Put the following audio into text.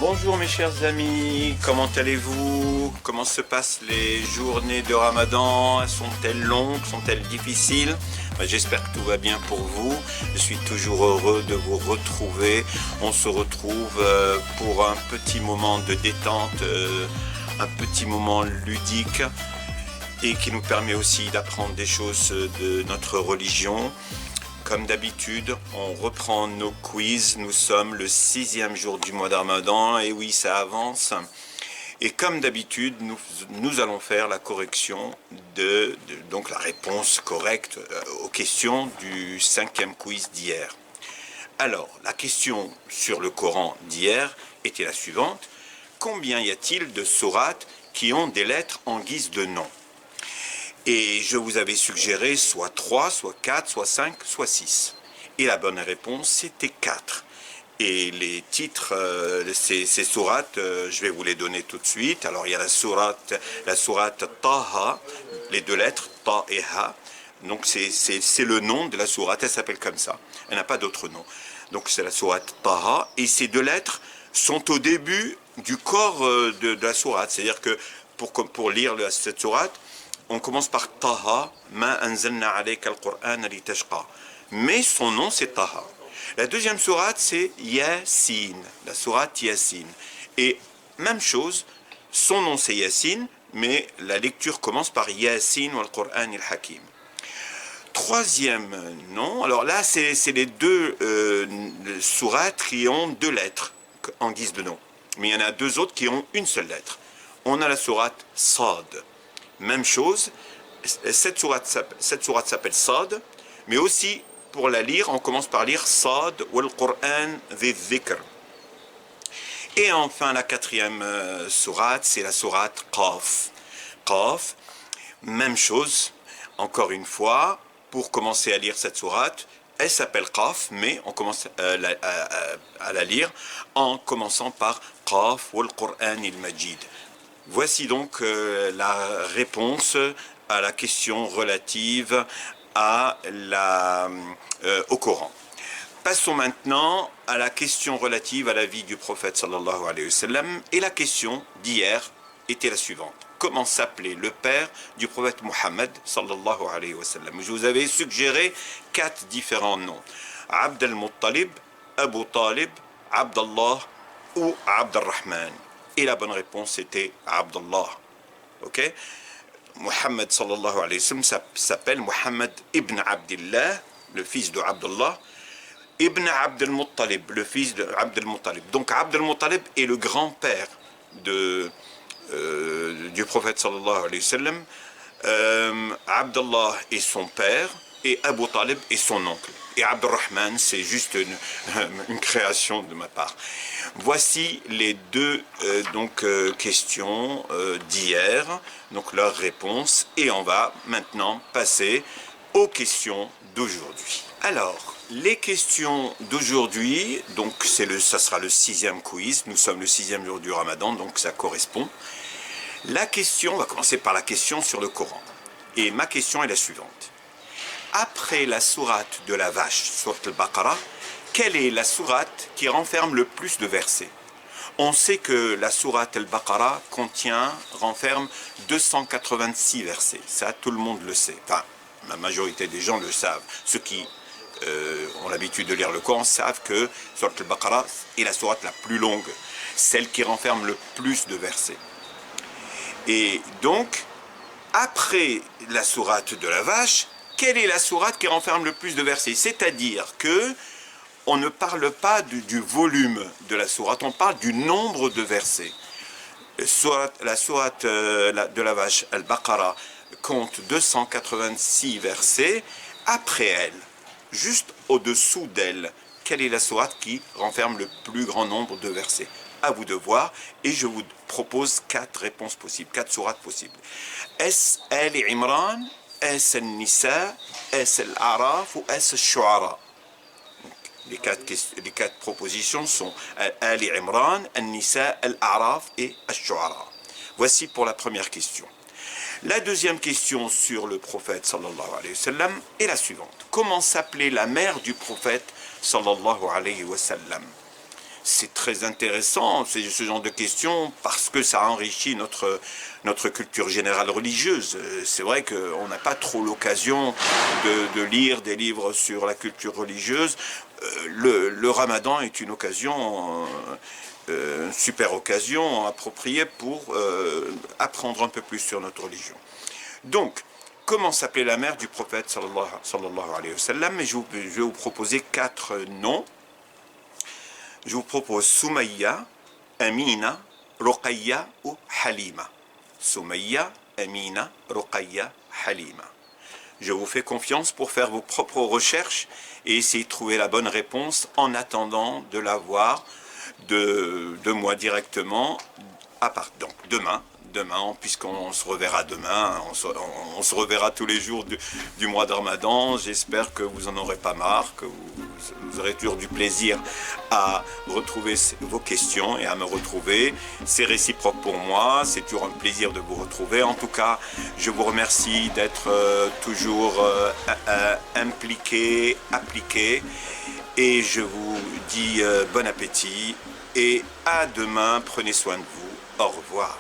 Bonjour mes chers amis, comment allez-vous? Comment se passent les journées de Ramadan? Sont-elles longues? Sont-elles difficiles? J'espère que tout va bien pour vous. Je suis toujours heureux de vous retrouver. On se retrouve pour un petit moment de détente, un petit moment ludique et qui nous permet aussi d'apprendre des choses de notre religion. Comme d'habitude, on reprend nos quiz. Nous sommes le 6e jour du mois de Ramadan. Et oui, ça avance. Et comme d'habitude, nous allons faire la correction donc la réponse correcte aux questions du 5e quiz d'hier. Alors, la question sur le Coran d'hier était la suivante. Combien y a-t-il de sourates qui ont des lettres en guise de nom? Et je vous avais suggéré soit 3, soit 4, soit 5, soit 6. Et la bonne réponse, c'était 4. Et les titres, ces sourates, je vais vous les donner tout de suite. Alors il y a la sourate Taha, les deux lettres, Ta et Ha. Donc c'est le nom de la sourate, elle s'appelle comme ça. Elle n'a pas d'autre nom. Donc c'est la sourate Taha. Et ces deux lettres sont au début du corps de la sourate. C'est-à-dire que pour lire cette sourate, on commence par Taha, ma anzalna alayka al-Qur'an litashqa. Mais son nom c'est Taha. La deuxième sourate c'est Yasin, la sourate Yasin. Et même chose, son nom c'est Yasin, mais la lecture commence par Yasin wal Qur'an al-Hakim. Troisième nom, alors là c'est les deux sourates qui ont deux lettres en guise de nom. Mais il y en a deux autres qui ont une seule lettre. On a la sourate Sad. Même chose, cette sourate s'appelle Sad, mais aussi pour la lire, on commence par lire Sad wal Qur'an dhi dhikr. Et enfin la quatrième sourate, c'est la sourate Qaf. Qaf, même chose, encore une fois, pour commencer à lire cette sourate, elle s'appelle Qaf, mais on commence à la lire en commençant par Qaf wal Qur'an al-Majid. Voici donc la réponse à la question relative au Coran. Passons maintenant à la question relative à la vie du prophète sallallahu alayhi wa sallam. Et la question d'hier était la suivante. Comment s'appelait le père du prophète Mohammed sallallahu alayhi wa sallam? Je vous avais suggéré 4 différents noms. Abd al-Muttalib, Abu Talib, Abdallah ou Abd al-Rahman. Et la bonne réponse était Abdallah. Ok? Mohammed sallallahu alayhi wa sallam s'appelle Mohammed ibn Abdillah, le fils de Abdallah, ibn Abd al-Muttalib, le fils de Abd al-Muttalib. Donc Abd al-Muttalib est le grand-père du prophète sallallahu alayhi wa sallam. Abdallah est son père et Abu Talib est son oncle. Et Abd al-Rahman, c'est juste une création de ma part. Voici les deux questions d'hier, donc leurs réponses, et on va maintenant passer aux questions d'aujourd'hui. Alors, les questions d'aujourd'hui, donc ça sera le 6e quiz, nous sommes le 6e jour du Ramadan, donc ça correspond. On va commencer par la question sur le Coran. Et ma question est la suivante. Après la sourate de la vache, sourate al-Baqarah, quelle est la sourate qui renferme le plus de versets? On sait que la sourate al-Baqarah renferme 286 versets. Ça, tout le monde le sait. Enfin, la majorité des gens le savent. Ceux qui ont l'habitude de lire le Coran savent que sourate al-Baqarah est la sourate la plus longue, celle qui renferme le plus de versets. Et donc, après la sourate de la vache, quelle est la sourate qui renferme le plus de versets? C'est-à-dire que on ne parle pas du volume de la sourate, on parle du nombre de versets. La sourate de la vache, Al-Baqarah, compte 286 versets. Après elle, juste au-dessous d'elle, quelle est la sourate qui renferme le plus grand nombre de versets? À vous de voir, et je vous propose 4 réponses possibles, 4 sourates possibles. Est-ce Ali Imran, est-ce Nisa, est-ce Al-Araf ou est-ce Al-Shu'ara? Les 4 propositions sont Ali Imran, Al-Nisa, Al-Araf et Al-Shu'ara. Voici pour la première question. La deuxième question sur le prophète sallallahu alayhi wa sallam est la suivante. Comment s'appelait la mère du prophète sallallahu alayhi wa sallam? c'est très intéressant, ce genre de questions, parce que ça enrichit notre culture générale religieuse. C'est vrai qu'on n'a pas trop l'occasion de lire des livres sur la culture religieuse. Le Ramadan est une occasion, une super occasion appropriée pour apprendre un peu plus sur notre religion. Donc, comment s'appelait la mère du prophète sallallahu alayhi wa sallam? Et je vais vous proposer 4 noms. Je vous propose Soumaïa, Amina, Ruqayya ou Halima. Soumaïa, Amina, Ruqayya, Halima. Je vous fais confiance pour faire vos propres recherches et essayer de trouver la bonne réponse en attendant de l'avoir de moi directement, donc demain, puisqu'on se reverra demain, on se reverra tous les jours du mois de Ramadan. J'espère que vous en aurez pas marre, que vous aurez toujours du plaisir à retrouver vos questions et à me retrouver. C'est réciproque pour moi, c'est toujours un plaisir de vous retrouver. En tout cas, je vous remercie d'être toujours impliqué, appliqué, et je vous dis bon appétit et à demain. Prenez soin de vous. Au revoir.